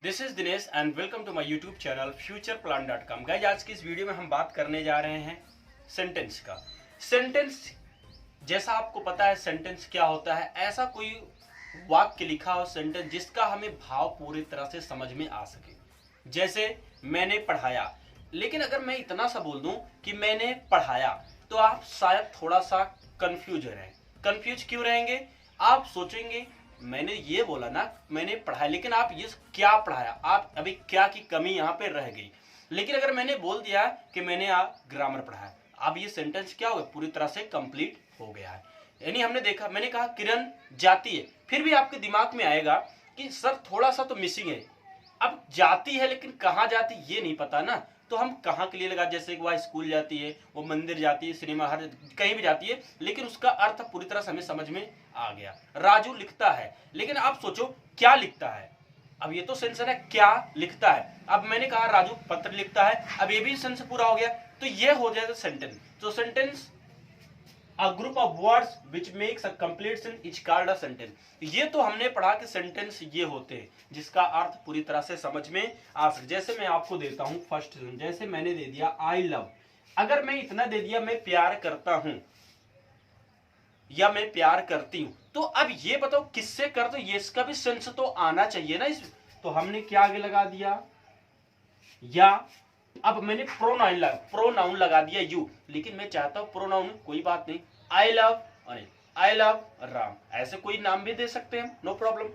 This is Dinesh and welcome to my YouTube channel futureplan.com। Guys आज की इस video में हम बात करने जा रहे हैं सेंटेंस का। सेंटेंस जैसा आपको पता है सेंटेंस क्या होता है, ऐसा कोई वाक्य लिखा हो सेंटेंस जिसका हमें भाव पूरी तरह से समझ में आ सके। जैसे मैंने पढ़ाया, लेकिन अगर मैं इतना सा बोल दूं कि मैंने पढ़ाया तो आप शायद थोड़ा सा कंफ्यूज रहें। कंफ्यूज क्यों रहेंगे? आप सोचेंगे मैंने ये बोला ना मैंने पढ़ाया, लेकिन आप ये क्या पढ़ाया, आप अभी क्या की कमी यहाँ पे रह गई। लेकिन अगर मैंने बोल दिया कि मैंने ग्रामर पढ़ाया, अब ये सेंटेंस क्या हो गया, पूरी तरह से कंप्लीट हो गया है। यानी हमने देखा, मैंने कहा किरण जाती है, फिर भी आपके दिमाग में आएगा कि सर थोड़ा सा तो मिसिंग है। अब जाती है लेकिन कहाँ जाती ये नहीं पता ना, तो हम कहाँ के लिए लगा, जैसे कि वह स्कूल जाती है, वो मंदिर जाती है, सिनेमा हर कहीं भी जाती है, लेकिन उसका अर्थ पूरी तरह से हमें समझ में आ गया। राजू लिखता है, लेकिन आप सोचो क्या लिखता है। अब ये तो सेंस है क्या लिखता है। अब मैंने कहा राजू पत्र लिखता है, अब ये भी सेंस पूरा हो गया, तो ये हो जाएगा सेंटेंस। तो sentence A group of words which makes a complete sentence is called a sentence। ये तो हमने पढ़ा कि सेंटेंस ये होते हैं जिसका अर्थ पूरी तरह से समझ में आ सके। जैसे मैं आपको देता हूं फर्स्ट, जैसे मैंने दे दिया आई लव। अगर मैं इतना दे दिया मैं प्यार करता हूं या मैं प्यार करती हूं, तो अब ये बताओ किससे करते हो, ये इसका भी सेंस तो आना चाहिए ना इस। तो हमने क्या आगे लगा दिया या। अब मैंने प्रोनाउन लगा दिया यू, लेकिन मैं चाहता हूं प्रोनाउन कोई बात नहीं, I love Anil, I love Ram, ऐसे कोई नाम भी दे सकते हैं, नो प्रॉब्लम।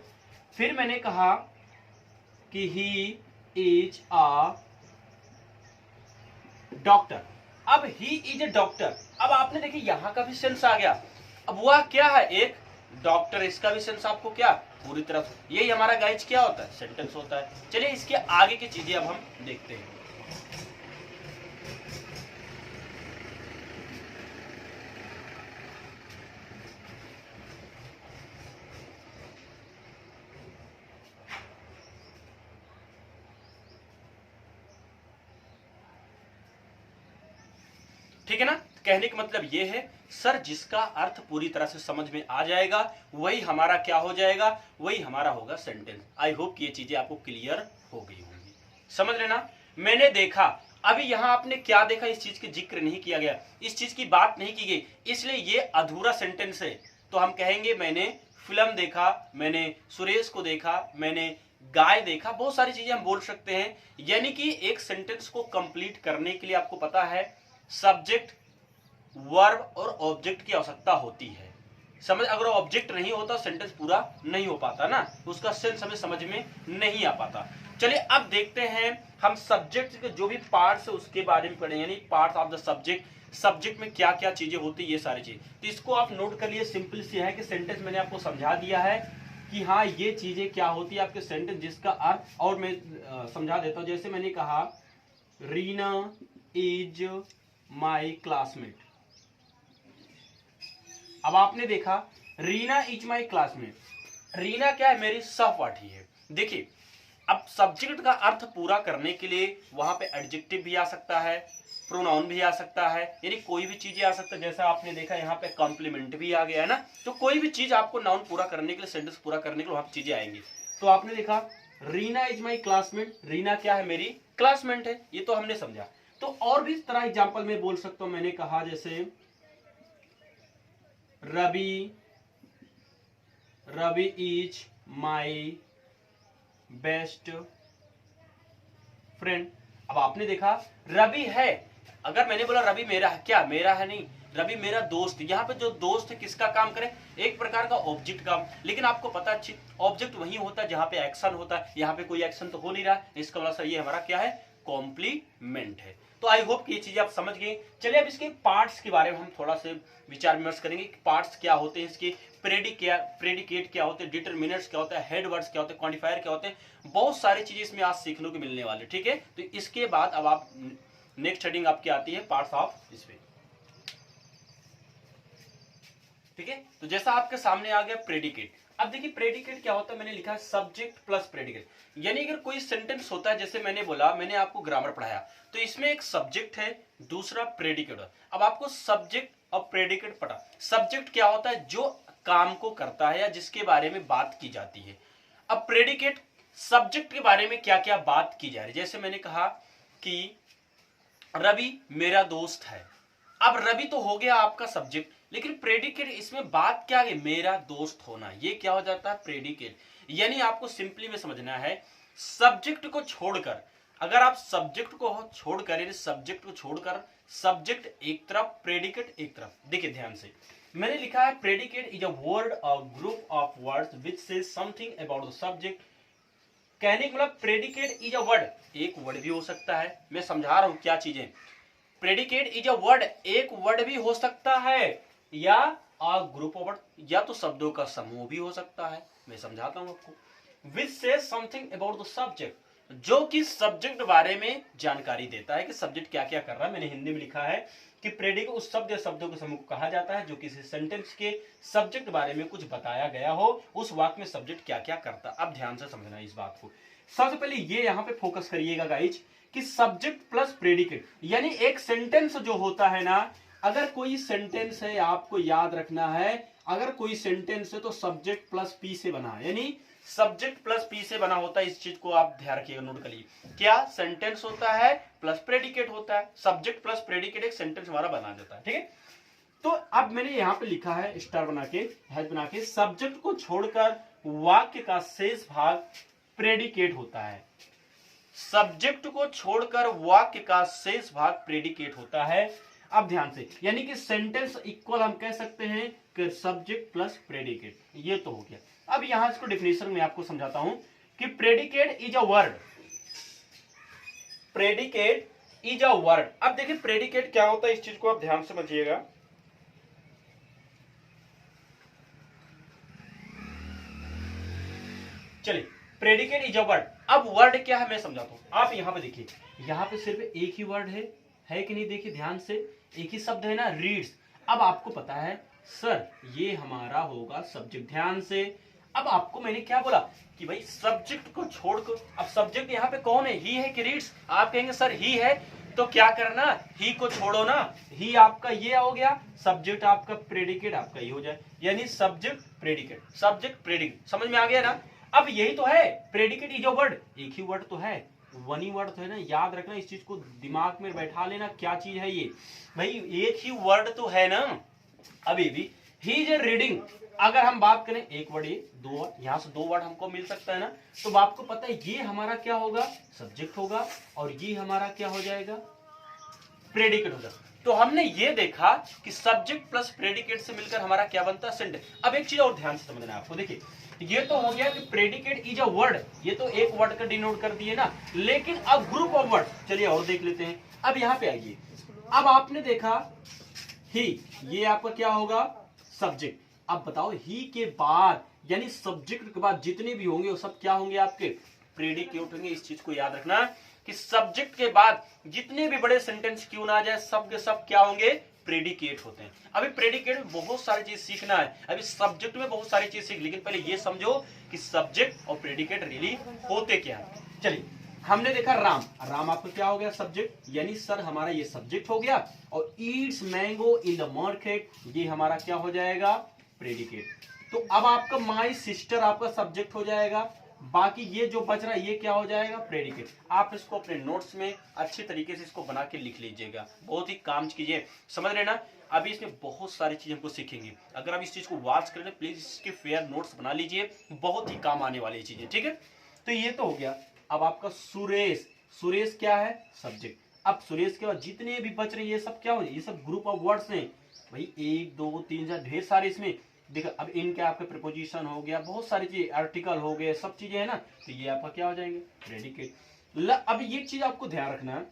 फिर मैंने कहा कि ही इज अ डॉक्टर। अब ही इज अ डॉक्टर, अब आपने देखिए यहां का भी सेंस आ गया। अब वह क्या है, एक डॉक्टर, इसका भी सेंस आपको क्या पूरी तरह, यही हमारा गाइज क्या होता है, सेंटेंस होता है। चलिए इसके आगे की चीजें अब हम देखते हैं। ठीक है ना, कहने का मतलब ये है सर जिसका अर्थ पूरी तरह से समझ में आ जाएगा वही हमारा क्या हो जाएगा, वही हमारा होगा सेंटेंस। आई होप ये चीजें आपको क्लियर हो गई होंगी, समझ लेना। मैंने देखा, अभी यहां आपने क्या देखा, इस चीज की जिक्र नहीं किया गया, इस चीज की बात नहीं की गई, इसलिए ये अधूरा सेंटेंस है। तो हम कहेंगे मैंने फिल्म देखा, मैंने सुरेश को देखा, मैंने गाय देखा, बहुत सारी चीजें हम बोल सकते हैं। यानी कि एक सेंटेंस को कंप्लीट करने के लिए आपको पता है सब्जेक्ट, वर्ब और ऑब्जेक्ट की आवश्यकता होती है। समझ, अगर ऑब्जेक्ट नहीं होता सेंटेंस पूरा नहीं हो पाता ना, उसका सेंस हमें समझ में नहीं आ पाता। चलिए अब देखते हैं हम सब्जेक्ट के जो भी पार्ट्स है उसके बारे में पढ़ेंगे, यानी parts of the subject, subject में क्या क्या चीजें होती है, ये सारी चीज। तो इसको आप नोट कर लिए, सिंपल सी है कि सेंटेंस मैंने आपको समझा दिया है कि हाँ ये चीजें क्या होती है आपके सेंटेंस जिसका अर्थ, और मैं समझा देता हूं। जैसे मैंने कहा रीना इज माई क्लासमेट। अब आपने देखा Reena is my classmate, Reena क्या है, मेरी सहपाठी है। देखिए अब सब्जेक्ट का अर्थ पूरा करने के लिए वहां पे एडजेक्टिव भी आ सकता है, प्रोनाउन भी आ सकता है, यानी कोई भी चीजें आ सकता है। जैसा आपने देखा यहाँ पे कॉम्प्लीमेंट भी आ गया है ना, तो कोई भी चीज आपको नाउन पूरा करने के लिए, सेंटेंस पूरा करने के लिए वहां पे चीजें आएंगी। तो आपने देखा Reena is my classmate, Reena क्या है, मेरी क्लासमेट है, ये तो हमने समझा। तो और भी इस तरह एग्जाम्पल में बोल सकता हूं, मैंने कहा जैसे Ravi is my best friend. अब आपने देखा रवि है, अगर मैंने बोला रवि मेरा है, क्या मेरा है, नहीं, रवि मेरा दोस्त है। यहाँ पे जो दोस्त है किसका काम करे, एक प्रकार का ऑब्जेक्ट काम। लेकिन आपको पता अच्छी ऑब्जेक्ट वही होता है जहां पे एक्शन होता है, यहाँ पे कोई एक्शन तो हो नहीं रहा, इसका मतलब ये हमारा क्या है, कॉम्प्लीमेंट है। तो आई होप कि ये चीजें आप समझ गए। चलिए अब इसके पार्ट्स के बारे में हम थोड़ा से विचार विमर्श करेंगे कि पार्ट्स क्या होते हैं, इसके प्रेडिकेट क्या होते हैं, डिटरमिनर्स क्या होता है, हेड वर्ड्स क्या होते हैं, क्वांटिफायर क्या होते हैं, बहुत सारी चीजें इसमें आज सीखने को मिलने वाले। ठीक है, तो इसके बाद अब आप नेक्स्ट हेडिंग आपकी आती है पार्ट्स ऑफ स्पीच। ठीक है, तो जैसा आपके सामने आ गया प्रेडिकेट। अब देखिए प्रेडिकेट क्या होता है, मैंने लिखा है सब्जेक्ट प्लस प्रेडिकेट। यानी अगर कोई सेंटेंस होता है, जैसे मैंने बोला मैंने आपको ग्रामर पढ़ाया, तो इसमें एक सब्जेक्ट है, दूसरा प्रेडिकेट है। अब आपको सब्जेक्ट और प्रेडिकेट पता, सब्जेक्ट क्या होता है, जो काम को करता है या जिसके बारे में बात की जाती है। अब प्रेडिकेट सब्जेक्ट के बारे में क्या क्या बात की जा रही है। जैसे मैंने कहा कि रवि मेरा दोस्त है। अब रवि तो हो गया आपका सब्जेक्ट, लेकिन प्रेडिकेट इसमें बात क्या है, मेरा दोस्त होना, ये क्या हो जाता है प्रेडिकेट। यानी आपको सिंपली में समझना है, सब्जेक्ट को छोड़कर, अगर आप सब्जेक्ट को छोड़कर यानी सब्जेक्ट को छोड़कर, सब्जेक्ट एक तरफ प्रेडिकेट एक तरफ। देखिए ध्यान से मैंने लिखा है प्रेडिकेट इज अ वर्ड और group of words which says something about the subject. कहने का मतलब प्रेडिकेट इज अ वर्ड, एक वर्ड भी हो सकता है, मैं समझा रहा हूं क्या चीजें। प्रेडिकेट इज अ वर्ड, एक वर्ड भी हो सकता है, या अ ग्रुप ऑफ वर्ड, या तो शब्दों का समूह भी हो सकता है, मैं समझाता हूं आपको। Which says something about the subject, जो कि सब्जेक्ट बारे में जानकारी देता है कि सब्जेक्ट क्या क्या कर रहा है। मैंने हिंदी में लिखा है कि प्रेडिकेट उस शब्द या शब्दों के समूह को कहा जाता है जो किसी सेंटेंस के सब्जेक्ट बारे में कुछ बताया गया हो, उस वाक्य में सब्जेक्ट क्या क्या करता है। अब ध्यान से समझना इस बात को। सबसे पहले ये यहां पे फोकस करिएगा गाइज कि सब्जेक्ट प्लस प्रेडिकेट, यानी एक सेंटेंस जो होता है ना, अगर कोई सेंटेंस है, आपको याद रखना है, अगर कोई सेंटेंस है तो सब्जेक्ट प्लस पी से बना है, यानी सब्जेक्ट प्लस पी से बना होता है। इस चीज को आप ध्यान रखिएगा, नोट करिए। क्या सेंटेंस होता है प्लस प्रेडिकेट होता है, सब्जेक्ट प्लस प्रेडिकेट एक सेंटेंस हमारा बना देता है, ठीक है। तो अब मैंने यहां पे लिखा है स्टार बना के, हैश बना के, सब्जेक्ट को छोड़कर वाक्य का शेष भाग प्रेडिकेट होता है। सब्जेक्ट को छोड़कर वाक्य का शेष भाग प्रेडिकेट होता है। अब ध्यान से, यानी कि सेंटेंस इक्वल हम कह सकते हैं कि सब्जेक्ट प्लस प्रेडिकेट, ये तो हो गया। अब यहां इसको डेफिनेशन में आपको समझाता हूं कि predicate is a word, predicate is a word. अब देखिए प्रेडिकेट क्या होता है, इस चीज को आप ध्यान से समझिएगा। चलिए प्रेडिकेट इज अ वर्ड, अब वर्ड क्या है मैं समझाता हूं। आप यहां पे देखिए, यहां पे सिर्फ एक ही वर्ड है कि नहीं, देखिए ध्यान से, एक ही शब्द है ना, रीड्स। अब आपको पता है सर ये हमारा होगा सब्जेक्ट, ध्यान से। अब आपको मैंने क्या बोला कि भाई सब्जेक्ट को छोड़कर, अब सब्जेक्ट यहाँ पे कौन है, ही है कि रीड्स। आप कहेंगे सर ही है, तो क्या करना, ही को छोड़ो ना, ही आपका ये हो गया, सब्जेक्ट आपका प्रेडिकेट आपका ये हो जाए, यानी सब्जेक्ट प्रेडिकेट, सब्जेक्ट प्रेडिकेट। समझ में आ गया ना। अब यही तो है प्रेडिकेट इज अ वर्ड, एक ही वर्ड तो है, वन ही वर्ड तो है ना, याद रखना इस चीज को, दिमाग में बैठा लेना क्या चीज है ये, भाई एक ही वर्ड तो है ना। अभी भी ही इज रीडिंग, अगर हम बात करें एक वर्ड, ये दो वर्ड, यहां से दो वर्ड हमको मिल सकता है ना, तो आपको पता है ये हमारा क्या होगा, सब्जेक्ट होगा, और ये हमारा क्या हो जाएगा, प्रेडिकेट होगा। तो हमने ये देखा कि सब्जेक्ट प्लस प्रेडिकेट से मिलकर हमारा क्या बनता है, सेंटेंस। अब एक चीज और ध्यान से समझना है आपको, देखिए ये तो हो गया कि प्रेडिकेट इज अ वर्ड, ये तो एक वर्ड का डिनोट कर दिए ना, लेकिन अब ग्रुप ऑफ वर्ड, चलिए और देख लेते हैं। अब यहां पे आइए, अब आपने देखा ही, ये आपका क्या होगा, सब्जेक्ट। अब बताओ ही के बाद, यानी सब्जेक्ट के बाद जितने भी होंगे वो सब क्या होंगे, आपके प्रेडिकेट होंगे। इस चीज को याद रखना कि सब्जेक्ट के बाद जितने भी बड़े सेंटेंस क्यों ना आ जाए, सब के सब क्या होंगे, प्रेडिकेट होते हैं। अभी प्रेडिकेट में बहुत सारी चीज सीखना है, अभी सब्जेक्ट में बहुत सारी चीज सीख, लेकिन पहले ये समझो कि सब्जेक्ट और प्रेडिकेट रियली होते क्या है। चलिए हमने देखा राम, राम आपको क्या हो गया, सब्जेक्ट, यानी सर हमारा ये सब्जेक्ट हो गया, और Yeats mango in the market, ये हमारा क्या हो जाएगा, प्रेडिकेट। तो अब आपका माई सिस्टर आपका सब्जेक्ट हो जाएगा, बाकी ये जो बच रहा है ये क्या हो जाएगा, प्रेडिकेट। आप इसको अपने नोट्स में अच्छी तरीके से इसको बना के लिख लीजिएगा, बहुत ही काम कीजिए, समझ रहे ना। अभी इसमें बहुत सारी चीज हमको सीखेंगे, अगर आप इस चीज को वॉच करें प्लीज इसके फेयर नोट्स बना लीजिए, बहुत ही काम आने वाली चीजें, ठीक है। तो ये तो हो गया। अब आपका सुरेश, सुरेश क्या है, सब्जेक्ट। अब सुरेश के बाद जितने भी बच रहे ये सब क्या हो, ये सब ग्रुप ऑफ वर्ड्स हैं भाई, एक दो तीन चार ढेर सारे इसमें देखो। अब इनके आपके प्रीपोजिशन हो गया, बहुत सारी चीज, आर्टिकल हो गए, सब चीजें है ना, तो ये आपका क्या हो जाएंगे, प्रेडिकेट। अब ये चीज आपको ध्यान रखना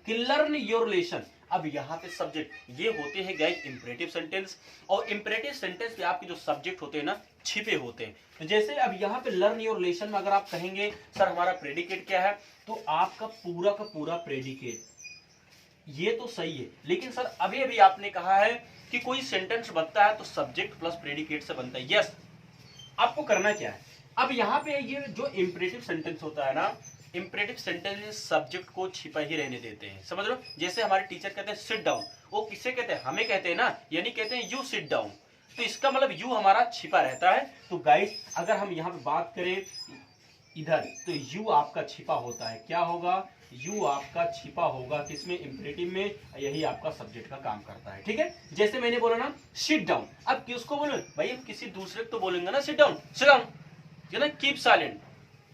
कि लर्न योर रिलेशन, अब यहाँ पे सब्जेक्ट ये होते हैं गाइस इंपरेटिव सेंटेंस, और इंपरेटिव सेंटेंस पे आपके जो सब्जेक्ट होते हैं ना छिपे होते हैं। तो जैसे अब यहाँ पे लर्न योर रिलेशन में अगर आप कहेंगे सर हमारा प्रेडिकेट क्या है, तो आपका पूरा का पूरा प्रेडिकेट, ये तो सही है, लेकिन सर अभी अभी आपने कहा है कि कोई सेंटेंस बनता है तो सब्जेक्ट प्लस प्रेडिकेट से बनता है। यस, आपको करना क्या है, अब यहाँ पे ये जो इंपरेटिव सेंटेंस होता है ना, इंपरेटिव सेंटेंस में सब्जेक्ट को छिपा ही रहने देते हैं, समझ लो। जैसे हमारे टीचर कहते हैं सिट डाउन, वो किसे कहते हैं, हमें कहते हैं ना, यानी कहते हैं यू सिट डाउन, तो इसका मतलब यू हमारा छिपा रहता है। तो गाइस अगर हम यहाँ पे बात करें इधर, तो यू आपका छिपा होता है। क्या होगा? यू आपका छिपा होगा किसमें? इंपेरेटिव में। यही आपका सब्जेक्ट का काम करता है। ठीक है, जैसे मैंने बोला ना सिट डाउन, अब किसको बोले भाई? हम किसी दूसरे को तो बोलेंगे ना सिट डाउन, सिट डाउन, है ना, कीप साइलेंट,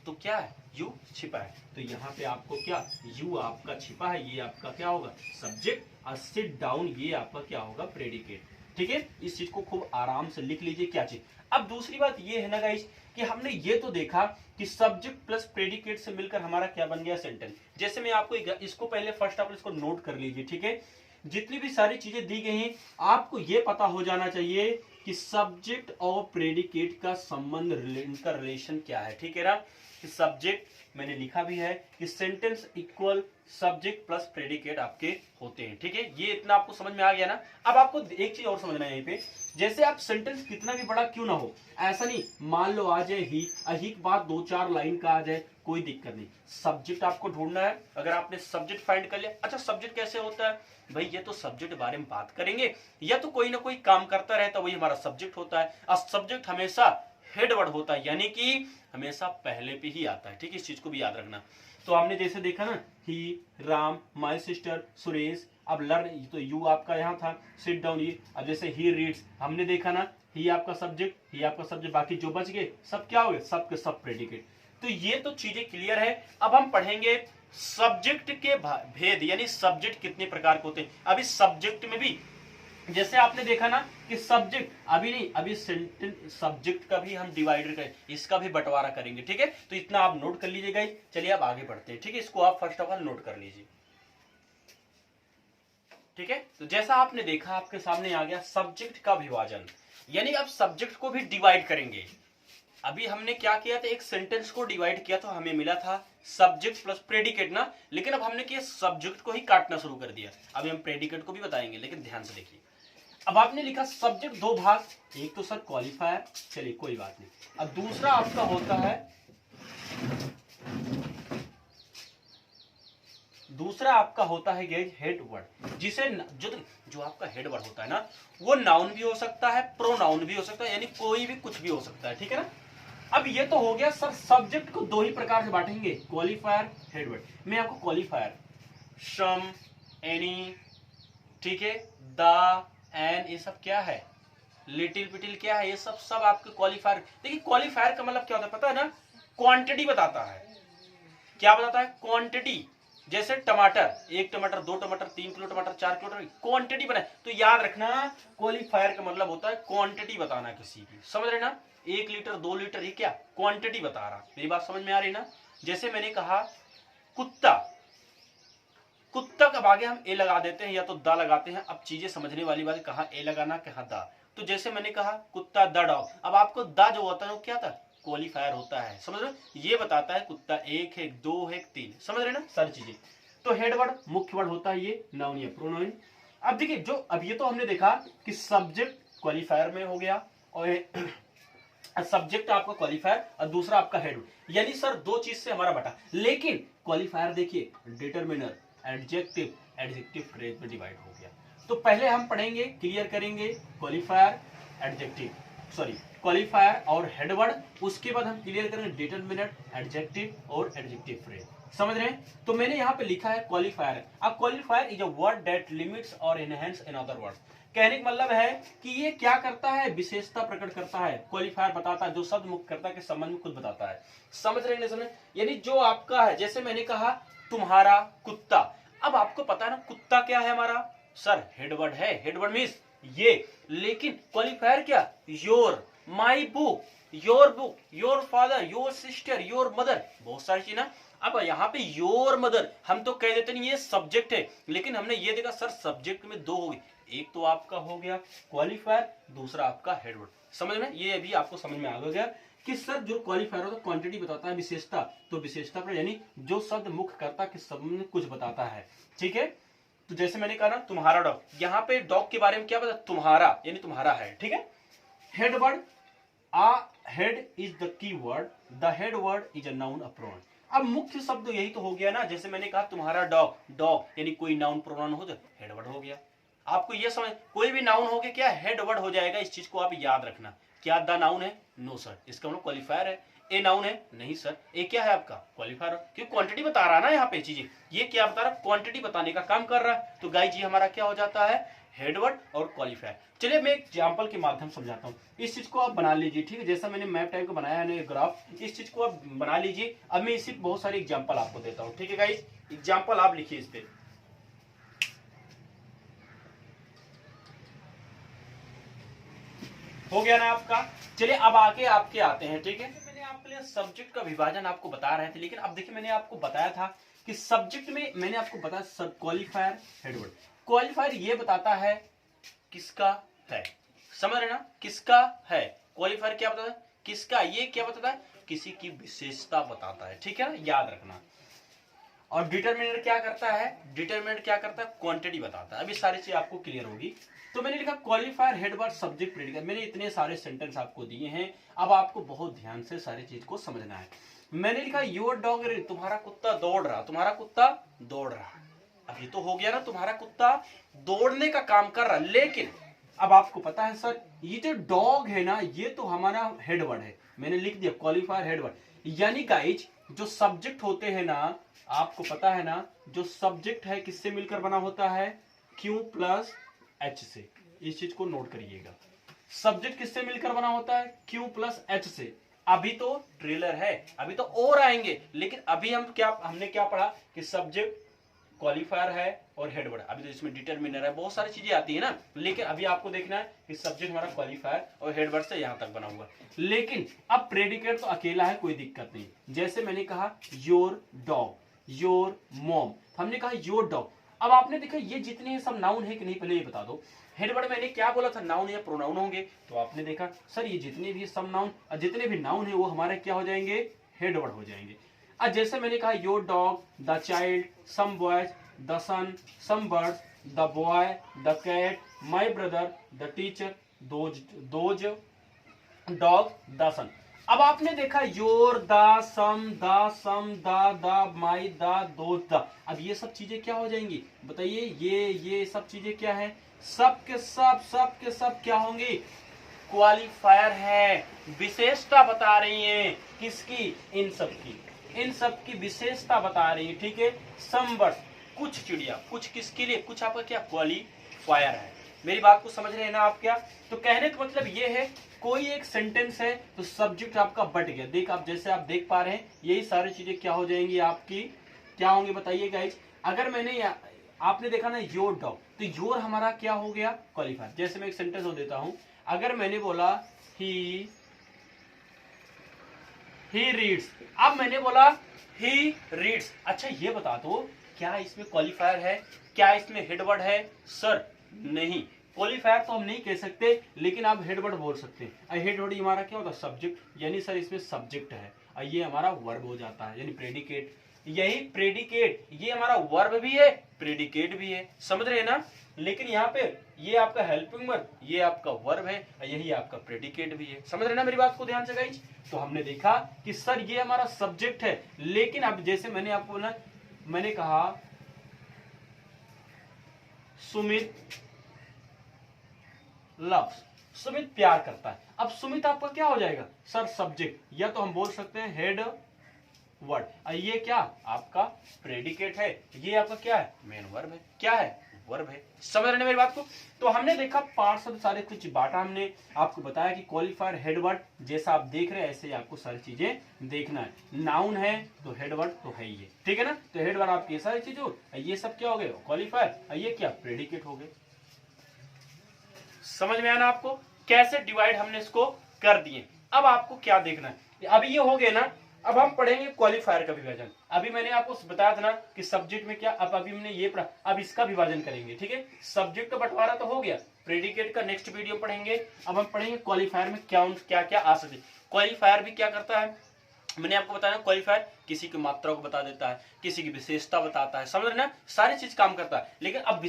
तो क्या है? यू छिपा है। तो यहाँ पे आपको क्या, यू आपका छिपा है, ये आपका क्या होगा? सब्जेक्ट, और सिट डाउन ये आपका क्या होगा? प्रेडिकेट। ठीक है, इस चीज को खूब आराम से लिख लीजिए क्या चीज। अब दूसरी बात ये है ना गाइस कि हमने ये तो देखा कि सब्जेक्ट प्लस प्रेडिकेट से मिलकर हमारा क्या बन गया? सेंटेंस। जैसे मैं आपको इसको पहले फर्स्ट ऑफ ऑल इसको नोट कर लीजिए। ठीक है, जितनी भी सारी चीजें दी गई हैं आपको ये पता हो जाना चाहिए कि सब्जेक्ट और प्रेडिकेट का संबंध, इनका रिलेशन क्या है। ठीक है ना, कि सब्जेक्ट मैंने लिखा भी है कि sentence equal subject plus predicate आपके होते हैं। ठीक है, ये इतना आपको समझ में आ गया ना। अब आपको एक चीज और समझना है यहीं पे, जैसे आप सेंटेंस कितना भी बड़ा क्यों ना हो, ऐसा नहीं मान लो आ जाए ही के बाद 2-4 लाइन का आ जाए, कोई दिक्कत नहीं। सब्जेक्ट आपको ढूंढना है। अगर आपने सब्जेक्ट फाइंड कर लिया, अच्छा सब्जेक्ट कैसे होता है भाई? ये तो सब्जेक्ट बारे में बात करेंगे, या तो कोई ना कोई काम करता रहता है, वही हमारा सब्जेक्ट होता है। और सब्जेक्ट हमेशा हेड वर्ड होता है, यानी कि हमेशा पहले पे ही आता है। ठीक है, इस चीज को भी याद रखना। तो हमने जैसे देखा ना, ही, राम, माय सिस्टर, सुरेश, अब लर्न, तो यू आपका यहाँ था, सिट डाउन ये। अब जैसे ही रीड्स, हमने देखा ना, ही आपका सब्जेक्ट, ही आपका सब्जेक्ट, बाकी जो बच गए सब क्या हो गए? सब के सब प्रेडिकेट। तो ये तो चीजें क्लियर है। अब हम पढ़ेंगे सब्जेक्ट के भेद, यानी सब्जेक्ट कितने प्रकार के होते हैं। अभी सब्जेक्ट में भी जैसे आपने देखा ना कि सब्जेक्ट, अभी नहीं, अभी सेंटेंस सब्जेक्ट का भी हम डिवाइडर करें, इसका भी बंटवारा करेंगे। ठीक है, तो इतना आप नोट कर लीजिएगा। चलिए आप आगे बढ़ते हैं। ठीक है, इसको आप फर्स्ट ऑफ ऑल नोट कर लीजिए। ठीक है, तो जैसा आपने देखा आपके सामने आ गया सब्जेक्ट का विभाजन, यानी अब सब्जेक्ट को भी डिवाइड करेंगे। अभी हमने क्या किया था? एक सेंटेंस को डिवाइड किया तो हमें मिला था सब्जेक्ट प्लस प्रेडिकेट ना, लेकिन अब हमने किया सब्जेक्ट को ही काटना शुरू कर दिया। अभी हम प्रेडिकेट को भी बताएंगे, लेकिन ध्यान से देखिए। अब आपने लिखा सब्जेक्ट दो भाग, एक तो सर क्वालिफायर, चलिए कोई बात नहीं। अब दूसरा आपका होता है, दूसरा आपका होता है हेड वर्ड, जिसे जो आपका हेड वर्ड होता है ना, वो नाउन भी हो सकता है, प्रोनाउन भी हो सकता है, यानी कोई भी कुछ भी हो सकता है। ठीक है ना। अब ये तो हो गया सर, सब्जेक्ट को दो ही प्रकार से बांटेंगे, क्वालिफायर, हेड वर्ड। मैं आपको क्वालिफायर, सम, एनी, ठीक है, द, एन, ये सब क्या है? लिटिल पिटिल क्या है? ये सब सब आपके क्वालिफायर। देखिए क्वालिफायर का मतलब क्या होता है पता है ना? क्वांटिटी बताता है। क्या बताता है? क्वांटिटी। जैसे टमाटर, एक टमाटर, दो टमाटर, 3 किलो टमाटर, 4 किलो टमाटर, क्वांटिटी बनाए। तो याद रखना क्वालिफायर का मतलब होता है क्वांटिटी बताना किसी की। समझ रहे ना? 1 लीटर 2 लीटर, ये क्या क्वांटिटी बता रहा। मेरी बात समझ में आ रही ना? जैसे मैंने कहा कुत्ता, कुत्ता कब आगे हम ए लगा देते हैं या तो दा लगाते हैं। अब चीजें समझने वाली बात है, कहाँ ए लगाना कहाँ दा। तो जैसे मैंने कहा कुत्ता द डॉग, अब आपको दा जो होता है वो क्या था? क्वालिफायर होता है। समझ रहे? ये बताता है कुत्ता एक है, दो है, 3। समझ रहे ना सारी चीजें। तो हेड वर्ड मुख्य वर्ड होता है, ये नाउन या प्रोनाउन। अब देखिए जो अब ये तो हमने देखा कि सब्जेक्ट क्वालिफायर में हो गया, और सब्जेक्ट आपका क्वालिफायर और दूसरा आपका हेड वर्ड, यानी सर दो चीज से हमारा बटा। लेकिन क्वालिफायर देखिए डिटरमिनर, एडजेक्टिव, एडजेक्टिव फ्रेज में डिवाइड हो गया। तो पहले हम पढ़ेंगे, क्लियर करेंगे क्वालिफायर, एडजेक्टिव, सॉरी क्वालिफायर और हेडवर्ड, उसके बाद हम क्लियर करेंगे डिटरमिनर, एडजेक्टिव और एडजेक्टिव फ्रेज। समझ रहे हैं? तो मैंने यहाँ पे लिखा है क्वालिफायर। अब qualifier is a word that limits और एनहांस इन अदर वर्ड्स। कहने का मतलब है कि ये क्या करता है? विशेषता प्रकट करता है। क्वालिफायर बताता है जो शब्द मुख्यकर्ता के संबंध में कुछ बताता है। समझ रहे हैं? समझ, यानी जो आपका है, जैसे मैंने कहा तुम्हारा कुत्ता, अब आपको पता है ना कुत्ता क्या है हमारा? सर हेडवर्ड है। हेडवर्ड मीन्स ये, लेकिन क्वालिफायर क्या? Your, my book, your father, your sister, your mother, बहुत सारी चीज ना। अब यहाँ पे योर मदर हम तो कह देते नहीं ये सब्जेक्ट है, लेकिन हमने ये देखा सर सब्जेक्ट में दो हो गए, एक तो आपका हो गया क्वालिफायर, दूसरा आपका हेडवर्ड। समझ में? ये अभी आपको समझ में आ गया कि सर जो क्वालिफायर होता है क्वांटिटी बताता है, विशेषता, तो विशेषता पर यानी जो शब्द मुख्यकर्ता के संबंध में कुछ बताता है। ठीक है, तो जैसे मैंने कहा ना तुम्हारा डॉग, यहाँ पे डॉग के बारे में क्या पता? तुम्हारा, यानी तुम्हारा है। ठीक है। Head word, a head is the key word, the head word is a noun, a pronoun. अब मुख्य शब्द यही तो हो गया ना, जैसे मैंने कहा तुम्हारा डॉग, डॉग यानी कोई नाउन प्रोनाउन हो तो हेड वर्ड हो गया। आपको ये समझ, कोई भी नाउन हो गया क्या हेड वर्ड हो जाएगा। इस चीज को आप याद रखना। क्या द नाउन है? नो सर, इसका मतलब क्वालिफायर है। ए नाउन है? नहीं सर, ए क्या है आपका? क्वालिफायर। क्यों? क्वांटिटी बता रहा है ना यहाँ पे चीजें, ये क्या बता रहा है? क्वांटिटी बताने का काम कर रहा है। तो गाइस ये हमारा क्या हो जाता है? हेडवर्ड और क्वालिफायर। चलिए मैं एक एग्जांपल के माध्यम समझाता हूँ। इस चीज को आप बना लीजिए, ठीक है, जैसा मैंने मैप टाइप का बनाया है ना ग्राफ, इस चीज को आप बना लीजिए। अब मैं इसी बहुत सारे एग्जाम्पल आपको देता हूँ, ठीक है गाइस। एग्जाम्पल आप लिखिए इस पे। हो गया ना आपका? चलिए अब आके आपके आते हैं, ठीक है। मैंने आपके लिए सब्जेक्ट का विभाजन आपको बता रहे थे, लेकिन अब देखिए मैंने आपको बताया था कि सब्जेक्ट में मैंने आपको बताया सब क्वालिफायर हेडवर्ड। क्वालिफायर ये बताता है किसका है, समझ रहे ना, किसका है। क्वालिफायर क्या बताता है? किसका। ये क्या बताता है? किसी की विशेषता बताता है, ठीक है ना, याद रखना। और डिटरमिनर क्या करता है? डिटरमिनर क्या करता है? क्वांटिटी बताता है। अभी सारी चीज आपको क्लियर होगी। तो मैंने लिखा क्वालिफायर हेडवर्ड सब्जेक्ट प्रेडिकेट। मैंने इतने सारे सेंटेंस आपको दिए हैं, अब आपको बहुत ध्यान से सारी चीज को समझना है। मैंने लिखा योर डॉग, तुम्हारा कुत्ता दौड़ रहा, तुम्हारा कुत्ता दौड़ रहा। अभी तो हो गया ना, तुम्हारा कुत्ता दौड़ने का काम कर रहा, लेकिन अब आपको पता है सर ये जो डॉग है ना, ये तो हमारा हेडवर्ड है। मैंने लिख दिया क्वालिफायर हेडवर्ड। यानी गाइज जो सब्जेक्ट होते हैं ना, आपको पता है ना, जो सब्जेक्ट है किससे मिलकर बना होता है? Q प्लस H से। इस चीज को नोट करिएगा, सब्जेक्ट किससे मिलकर बना होता है? Q प्लस H से। अभी तो ट्रेलर है, अभी तो और आएंगे, लेकिन अभी हमने क्या पढ़ा कि सब्जेक्ट क्वालिफायर है और हेडवर्ड। अभी तो इसमें डिटरमिनर है, बहुत सारी चीजें आती है ना, लेकिन अभी आपको देखना है कि सब्जेक्ट हमारा क्वालिफायर और हेडवर्ड से यहां तक बना हुआ है। लेकिन अब प्रेडिकेट तो अकेला है, कोई दिक्कत नहीं। जैसे मैंने कहा योर डॉग, योर मॉम, हमने कहा योर डॉग। अब आपने देखा ये जितने हैं सब नाउन है कि नहीं, पहले ये बता दो। हेडवर्ड मैंने क्या बोला था? नाउन या प्रोनाउन होंगे। तो आपने देखा सर ये जितने भी सब नाउन, जितने भी नाउन है वो हमारे क्या हो जाएंगे? हेडवर्ड हो जाएंगे। अब जैसे मैंने कहा your dog, the child, some boys, the son, some birds, the boy, the cat, my brother, the teacher, those dog, the son. अब आपने देखा your, the some, the my, those, the. अब ये सब चीजें क्या हो जाएंगी बताइए? ये सब चीजें क्या है? सब के सब क्या होंगी? क्वालिफायर है, विशेषता बता रही है किसकी? इन सब की विशेषता बता रही है, ठीक है। सम बर्ड्स, कुछ चिड़िया, कुछ किसके लिए? कुछ आपका क्या? क्वालिफायर है। मेरी बात को समझ रहे हैं ना आप? क्या तो कहने का मतलब ये है, कोई एक सेंटेंस है तो सब्जेक्ट आपका बट गया। देख आप, जैसे आप देख पा रहे हैं, यही सारी चीजें क्या हो जाएंगी आपकी? क्या होंगी बताइए गाइज? अगर मैंने आपने देखा ना योर डॉग, तो योर हमारा क्या हो गया? क्वालिफायर। जैसे मैं एक सेंटेंस हो देता हूं, अगर मैंने बोला ही रीड्स, अब मैंने बोला ही रीड्स। अच्छा ये बता दो क्या इसमें क्वालिफायर है? क्या इसमें हेडवर्ड है? सर नहीं, क्वालिफायर तो हम नहीं कह सकते, लेकिन आप हेडवर्ड बोल सकते हैं। हेडवर्ड हमारा क्या होता है? सब्जेक्ट, यानी सर इसमें सब्जेक्ट है, ये हमारा वर्ब हो जाता है, यानी प्रेडिकेट। यही प्रेडिकेट, ये हमारा वर्ब भी है, प्रेडिकेट भी है, समझ रहे हैं ना। लेकिन यहाँ पे ये आपका हेल्पिंग वर्ब, ये आपका वर्ब है, यही आपका प्रेडिकेट भी है, समझ रहे ना मेरी बात को ध्यान से गाइस। तो हमने देखा कि सर ये हमारा सब्जेक्ट है, लेकिन अब जैसे मैंने आपको बोला, मैंने कहा सुमित लव्स, सुमित प्यार करता है। अब सुमित आपका क्या हो जाएगा? सर सब्जेक्ट, या तो हम बोल सकते हैं हेड वर्ड, ये क्या आपका प्रेडिकेट है, ये आपका क्या है? मेन वर्ब है। क्या है? वर्ब है। समझ रहे हैं मेरी बात को? तो हमने देखा पार्ट सब सारे कुछ बांटा, हमने आपको बताया कि क्वालिफायर हेडवर्ड जैसा आप देख रहे हैं ऐसे आपको सारी चीजें देखना है। नाउन है तो हेडवर्ड तो है ही, ठीक है ना। तो हेडवर्ड आपकी सारी चीज हो, ये सब क्या हो गए? क्वालिफायर, ये क्या? प्रेडिकेट हो गए। समझ में आया ना आपको? कैसे डिवाइड हमने इसको कर दिए। अब आपको क्या देखना है? अभी ये हो गया ना, अब हम पढ़ेंगे क्वालिफायर का विभाजन। अभी मैंने आपको बताया था ना कि सब्जेक्ट में क्या, अब अभी हमने ये पढ़ा, अब इसका विभाजन करेंगे, ठीक है। सब्जेक्ट का बंटवारा तो हो गया, प्रेडिकेट का नेक्स्ट वीडियो पढ़ेंगे। अब हम पढ़ेंगे क्वालिफायर में क्या क्या आ सकते। क्वालिफायर भी क्या करता है, मैंने आपको बताया ना, क्वालिफायर किसी की मात्रा को बता देता है, किसी की विशेषता बताता है, समझ रहे ना, सारी चीज काम करता है। लेकिन अब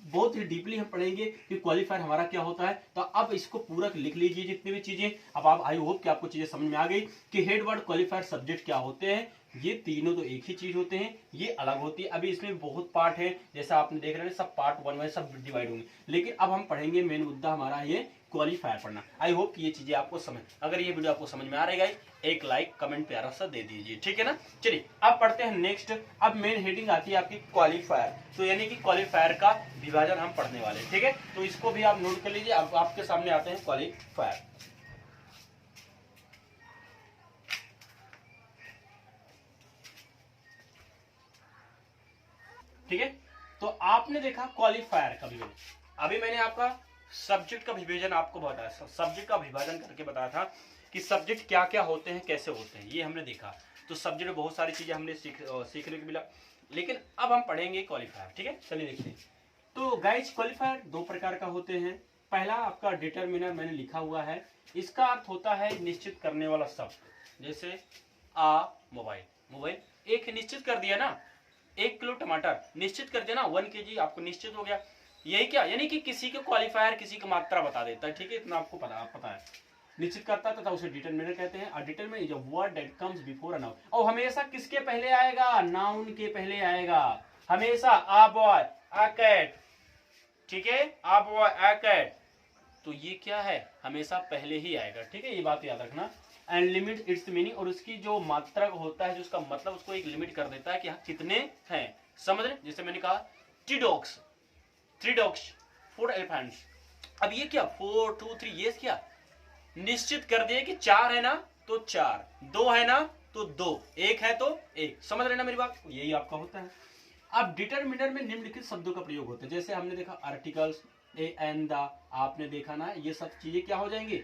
बहुत ही डीपली हम पढ़ेंगे कि क्वालिफायर हमारा क्या होता है। तो अब इसको पूरा लिख लीजिए जितनी भी चीजें। अब आप आई होप कि आपको चीजें समझ में आ गई कि हेड वर्ड क्वालिफायर सब्जेक्ट क्या होते हैं, ये तीनों तो एक ही चीज होते हैं, ये अलग होती है। अभी इसमें बहुत पार्ट है, जैसा आपने देख रहे हैं सब पार्ट वन में सब डिवाइड होंगे, लेकिन अब हम पढ़ेंगे मेन मुद्दा हमारा ये क्वालिफायर पढ़ना। आई होप कि ये चीजें आपको समझ, अगर ये वीडियो आपको समझ में आ रही है एक लाइक कमेंट प्यारा सा दे दीजिए, ठीक है ना। चलिए अब पढ़ते हैं नेक्स्ट। अब मेन हेडिंग आती है आपकी क्वालिफायर, तो यानी कि क्वालिफायर का विभाजन हम पढ़ने वाले हैं, ठीक है। तो इसको भी आप नोट कर लीजिए। अब आपके सामने आते हैं क्वालिफायर। ठीक है, तो आपने देखा क्वालिफायर का विभाजन। अभी मैंने आपका सब्जेक्ट का विभाजन आपको बताया, सब्जेक्ट का विभाजन करके बताया था कि सब्जेक्ट क्या क्या होते हैं, कैसे होते हैं, ये हमने देखा। तो सब्जेक्ट में बहुत सारी चीजें हमने सीखने को मिला, लेकिन अब हम पढ़ेंगे क्वालिफायर, ठीक है। चलिए देखते हैं। तो गाइस क्वालिफायर दो प्रकार का होते हैं। पहला आपका डिटरमिनर मैंने लिखा हुआ है, इसका अर्थ होता है निश्चित करने वाला शब्द। जैसे मोबाइल, मोबाइल एक निश्चित कर दिया ना, 1 किलो टमाटर निश्चित कर दिया ना, 1 kg आपको निश्चित हो गया। यही क्या, यानी कि किसी के क्वालिफायर किसी की मात्रा बता देता है, ठीक है, इतना आपको पता है। निश्चित करता तथा उसे डिटरमिनर कहते हैं। और determiner is a word that comes before a noun, और हमेशा किसके पहले आएगा, नाउन के पहले आएगा हमेशा। आ बॉय, आ कैट, ठीक है, आ बॉय, आ कैट, तो ये क्या है, हमेशा पहले ही आएगा, ठीक है, ये बात याद रखना। एंड लिमिट इट्स मीनिंग, और उसकी जो मात्रा होता है, जो उसका मतलब, उसको एक लिमिट कर देता है कि हाँ कितने हैं, समझ रहे। जैसे मैंने कहा 3 dogs, 3 dogs, 4 elephants। अब ये क्या 4 2 3, ये क्या निश्चित कर दिए कि 4 है ना तो 4, 2 है ना तो 2, 1 है तो 1, समझ रहे ना मेरी बात, यही आपका होता है। अब डिटरमिनर में निम्नलिखित शब्दों का प्रयोग होता है। जैसे हमने देखा आर्टिकल्स, ए एंड द, आपने देखा ना, ये सब चीजें क्या हो जाएंगी,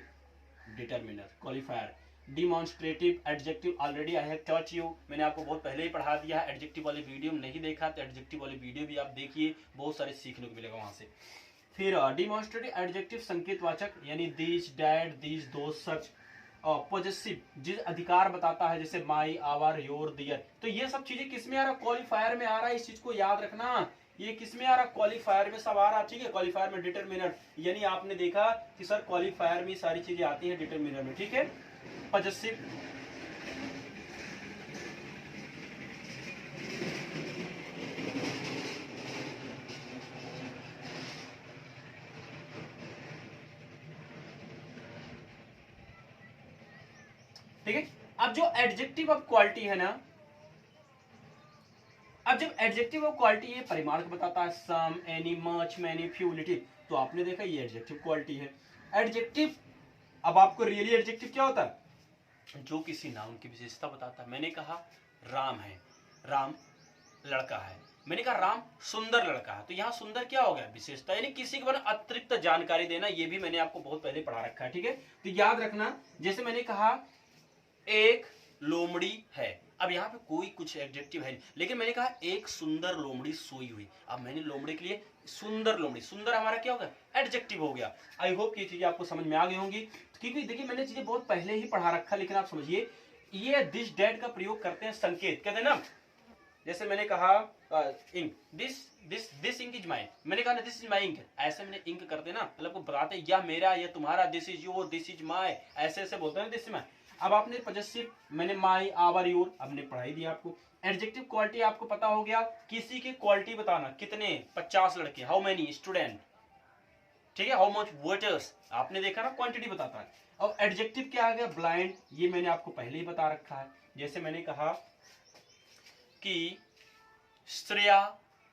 determiner, qualifier. Demonstrative adjective, already I have taught you, मैंने आपको बहुत पहले ही पढ़ा दिया है। एडजेक्टिव वाली वीडियो नहीं देखा तो एडजेक्टिव वाली वीडियो भी आप देखिए, बहुत सारे सीखने को मिलेगा वहां से। फिर डिमॉन्स्ट्रेटिव एडजेक्टिव संकेतवाचक, यानी दिस, डैट, दिस, दो, सच। पॉजेसिव, जिस अधिकार बताता है, जैसे माई, आवर, योर, दियर। तो ये सब चीजें किस में आ रहा, क्वालिफायर में आ रहा है, इस चीज को याद रखना। ये किस में आ रहा, क्वालिफायर में सब आ रहा, ठीक है। क्वालिफायर में डिटरमिनर, यानी आपने देखा कि सर क्वालिफायर में सारी चीजें आती हैं डिटरमिनर में, ठीक है। पॉजेसिव, ठीक है। अब जो एडजेक्टिव ऑफ क्वालिटी है ना, अब जब एडजेक्टिव ऑफ क्वालिटी ये परिमाण को बताता है, some, any, much, many, few, little, तो आपने देखा ये एडजेक्टिव क्वालिटी है। एडजेक्टिव, अब आपको रियली एडजेक्टिव क्या होता है, जो किसी नाउन की विशेषता बताता है। मैंने कहा राम है, राम लड़का है, मैंने कहा राम सुंदर लड़का है, तो यहाँ सुंदर क्या हो गया, विशेषता, यानी किसी के बारे में अतिरिक्त जानकारी देना। ये भी मैंने आपको बहुत पहले पढ़ा रखा है, ठीक है। तो याद रखना, जैसे मैंने कहा एक लोमड़ी है, अब यहाँ पे कोई कुछ एडजेक्टिव है नहीं, लेकिन मैंने कहा एक सुंदर लोमड़ी सोई हुई, अब मैंने लोमड़ी के लिए सुंदर लोमड़ी, सुंदर हमारा क्या होगा, एडजेक्टिव हो गया। आई होप ये चीजें आपको समझ में आ गई होंगी, क्योंकि देखिए मैंने चीजें बहुत पहले ही पढ़ा रखा, लेकिन आप समझिए ये दिस डैट का प्रयोग करते हैं संकेत, कहते हैं ना, जैसे मैंने कहा ink, this ink is my, मैंने कहा ना दिस इज माई इंक, ऐसे मैंने इंक करते ना, मतलब को बताते हैं या मेरा या तुम्हारा, this is your, this is my, ऐसे ऐसे बोलते हैं दिस इज माई। अब आपने पॉजेसिव, मैंने माई, आवर, योर, आपने पढ़ाई दिया आपको। एडजेक्टिव क्वालिटी आपको पता हो गया, किसी की क्वालिटी बताना, कितने, 50 लड़के, हाउ मेनी स्टूडेंट, ठीक है, हाउ मच वाटर्स, आपने देखा ना क्वांटिटी बताता है। और एडजेक्टिव क्या आ गया, ब्लाइंड, ये मैंने आपको पहले ही बता रखा है। जैसे मैंने कहा कि श्रेया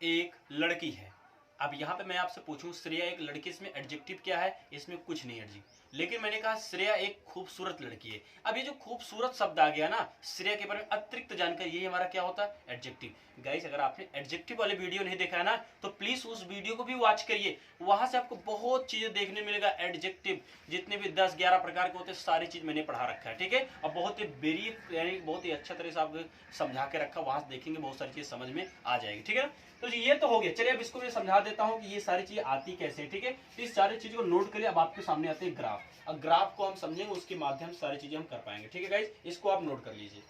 एक लड़की है, अब यहाँ पे मैं आपसे पूछूं श्रेया एक लड़की, इसमें एडजेक्टिव क्या है, इसमें कुछ नहीं एडजेक्टिव, लेकिन मैंने कहा श्रेया एक खूबसूरत लड़की है। अब ये जो खूबसूरत शब्द आ गया ना, श्रेया के बारे में अतिरिक्त जानकारी, ये हमारा क्या होता है, एडजेक्टिव। गाइस अगर आपने एडजेक्टिव वाले वीडियो नहीं देखा है ना, तो प्लीज उस वीडियो को भी वॉच करिए, वहां से आपको बहुत चीजें देखने मिलेगा। एडजेक्टिव जितने भी 10-11 प्रकार के होते हैं, सारी चीज मैंने पढ़ा रखा है, ठीक है। और बहुत ही ब्रीफ, यानी बहुत ही अच्छा तरह से आपको समझा के रखा, वहां से देखेंगे बहुत सारी चीज समझ में आ जाएगी, ठीक है ना। तो ये तो हो गया, चलिए अब इसको मैं समझा देता हूं कि ये सारी चीजें आती कैसे, ठीक है। तो इस सारी चीजों को नोट करिए। अब आपके सामने आते हैं ग्राफ, अब ग्राफ को हम समझेंगे, उसके माध्यम से सारी चीजें हम कर पाएंगे, ठीक है गाइस, इसको आप नोट कर लीजिए।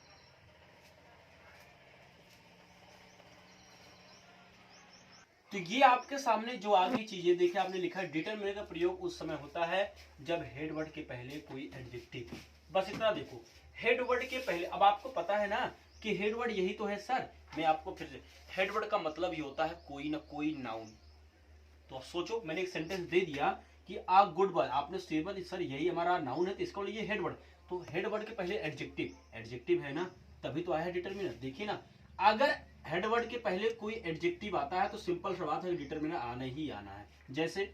तो ये आपके सामने जो आगे चीजें देखिए, आपने लिखा है डिटरमिनर का प्रयोग उस समय होता है जब हेड वर्ड के पहले कोई एडजेक्टिव, बस इतना देखो, हेड वर्ड के पहले। अब आपको पता है ना कि हेड वर्ड यही तो है सर। मैं आपको फिर से, हेड वर्ड का मतलब ही होता है कोई ना कोई नाउन। तो आप सोचो, मैंने एक सेंटेंस दे दिया कि आ गुड बॉय, आपने स्टेबल सर यही हमारा नाउन है तो इसका ये हेड वर्ड। तो हेड वर्ड के पहले एडजेक्टिव, एडजेक्टिव है ना, तभी तो आया है डिटरमिनर। देखिए ना, अगर हेड वर्ड के पहले कोई एडजेक्टिव आता है तो सिंपल सा बात है डिटरमिनर आना ही आना है। जैसे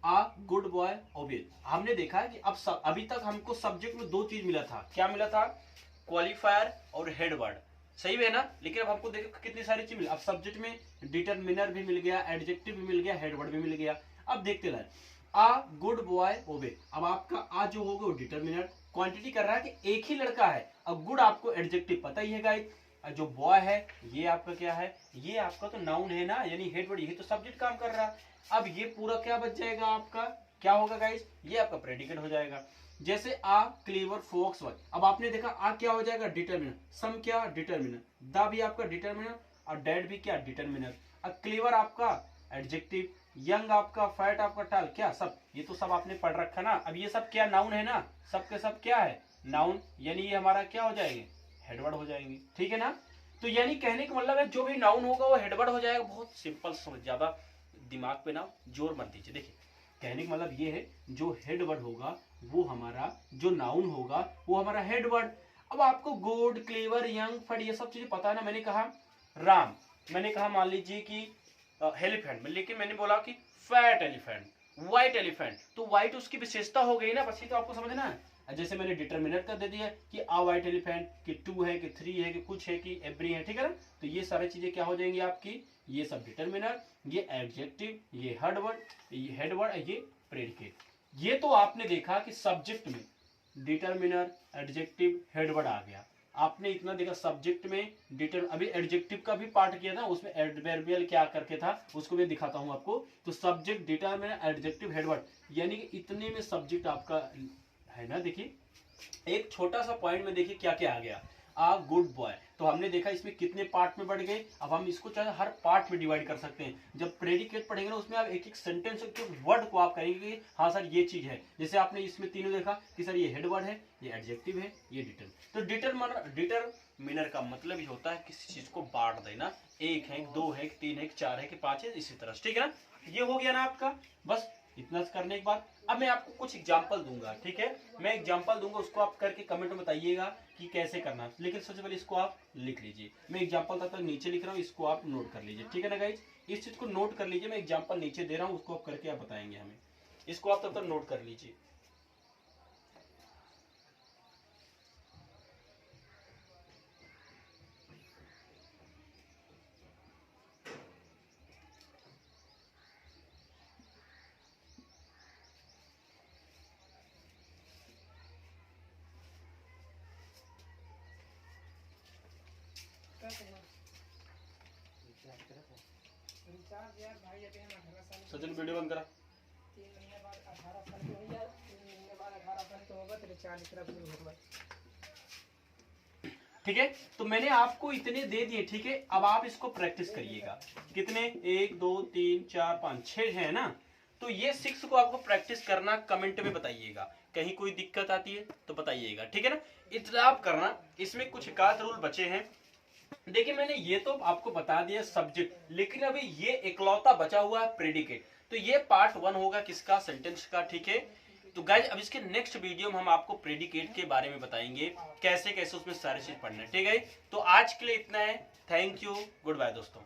आ गुड बॉय ओबे, हमने देखा है कि अब अभी तक हमको सब्जेक्ट में दो चीज मिला था। क्या मिला था? क्वालिफायर और हेड वर्ड, सही है ना। लेकिन अब हमको देखो कितनी सारी चीज मिली। अब सब्जेक्ट में डिटरमिनर भी मिल गया, एडजेक्टिव भी मिल गया, हेड वर्ड भी मिल गया। अब देखते रहे, आ गुड बॉय ओबे, अब आपका आ जो होगा वो डिटरमिनर क्वांटिटी कर रहा है कि एक ही लड़का है। अब गुड आपको एडजेक्टिव पता ही है गाइस, जो बॉय है ये आपका क्या है, ये आपका तो नाउन है ना, यानी हेड वर्ड, यही तो सब्जेक्ट काम कर रहा है। अब ये पूरा क्या बच जाएगा आपका, क्या होगा गाइस, ये आपका प्रेडिकेट हो जाएगा। जैसे आ क्लीवर फोक्स वर्क, अब आपने देखा आ क्या हो जाएगा, डिटरमिनर। सम क्या, डिटरमिनर। द भी आपका डिटरमिनर, और डेड भी क्या, डिटरमिनर। अब क्लीवर आपका एडजेक्टिव, यंग आपका, फैट आपका, टाल क्या, सब ये तो सब आपने पढ़ रखा ना। अब ये सब क्या नाउन है ना, सब के सब क्या है, नाउन, यानी ये हमारा क्या हो जाएंगे, हेडवर्ड हो जाएंगे, ठीक है ना। तो यानी कहने का मतलब है जो भी नाउन होगा वो हेडवर्ड हो जाएगा। बहुत सिंपल समझ, ज्यादा दिमाग पे ना जोर मत दीजिए। देखिए कहने का मतलब ये है, जो हेड वर्ड होगा वो हमारा, जो नाउन होगा वो हमारा हेड वर्ड। अब आपको गुड, क्लेवर, यंग, फट ये सब चीजें पता है ना। मैंने कहा राम, मैंने कहा मान लीजिए कि एलिफेंट, लेकिन मैंने बोला कि फैट एलिफेंट, व्हाइट एलिफेंट, तो व्हाइट उसकी विशेषता हो गई ना, बस ये तो आपको समझना है। जैसे मैंने डिटरमिनर कर दे दिया कि आ व्हाइट एलिफेंट, कि 2 है, कि 3 है, कि कुछ है, कि एवरी है, ठीक है ना। तो ये सारी चीजें क्या हो जाएंगी आपकी, ये सब डिटरमिनर, ये एडजेक्टिव, ये हेड वर्ड, ये हेड वर्ड, ये प्रेडिकेट। ये तो आपने देखा कि सब्जेक्ट में डिटरमिनर, एडजेक्टिव, हेड वर्ड आ गया। आपने इतना देखा सब्जेक्ट में डिटर, अभी एडजेक्टिव का भी पार्ट किया था, उसमें एडवर्बियल क्या करके था उसको भी दिखाता हूं आपको। तो subject, determiner, adjective, head word, यानी कि इतने में सब्जेक्ट आपका है ना। देखिए एक छोटा सा पॉइंट में देखिए क्या क्या आ गया, आ गुड बॉय, तो हमने देखा इसमें कितने पार्ट में बढ़ गए। अब हम इसको चाहे हर पार्ट में डिवाइड कर सकते हैं। जब प्रेडिकेट पढ़ेंगे ना उसमें आप एक एक सेंटेंस, एक एक वर्ड को आप कहेंगे कि हाँ सर ये चीज है। जैसे आपने इसमें तीनों देखा कि सर ये हेड वर्ड है, ये एडजेक्टिव है, ये डिटरमिनर का मतलब ही होता है किसी चीज को बांट देना, एक है, दो है, तीन है, चार है, कि पांच है, इसी तरह, ठीक है ना। ये हो गया ना आपका। बस इतना करने के बाद अब मैं आपको कुछ एग्जांपल दूंगा, ठीक है। मैं एग्जांपल दूंगा, उसको आप करके कमेंट में बताइएगा कि कैसे करना है। लेकिन सबसे पहले इसको आप लिख लीजिए। मैं एग्जांपल तब तक नीचे लिख रहा हूँ, इसको आप नोट कर लीजिए, ठीक है ना गाइज। इस चीज को नोट कर लीजिए, मैं एग्जांपल नीचे दे रहा हूँ, उसको आप करके आप बताएंगे हमें। इसको आप तब तक नोट कर लीजिए। सचिन वीडियो बंद करा। 3 महीने बाद 18 साल के हो जाए, 3 महीने बाद 18 साल के होगा तो रिचार्ज इतना शुरू होगा। ठीक है, तो मैंने आपको इतने दे दिए, ठीक है। अब आप इसको प्रैक्टिस करिएगा। कितने, 1 2 3 4 5 6 है ना। तो ये 6 को आपको प्रैक्टिस करना, कमेंट में बताइएगा। कहीं कोई दिक्कत आती है तो बताइएगा, ठीक है ना। इतना आप करना। इसमें कुछ एकाध रूल बचे हैं। देखिए मैंने ये तो आपको बता दिया सब्जेक्ट, लेकिन अभी ये इकलौता बचा हुआ है प्रेडिकेट। तो ये पार्ट 1 होगा किसका, सेंटेंस का, ठीक है। तो गाइज अब इसके नेक्स्ट वीडियो में हम आपको प्रेडिकेट के बारे में बताएंगे, कैसे कैसे उसमें सारी चीज पढ़ना है, ठीक है। तो आज के लिए इतना है। थैंक यू, गुड बाय दोस्तों।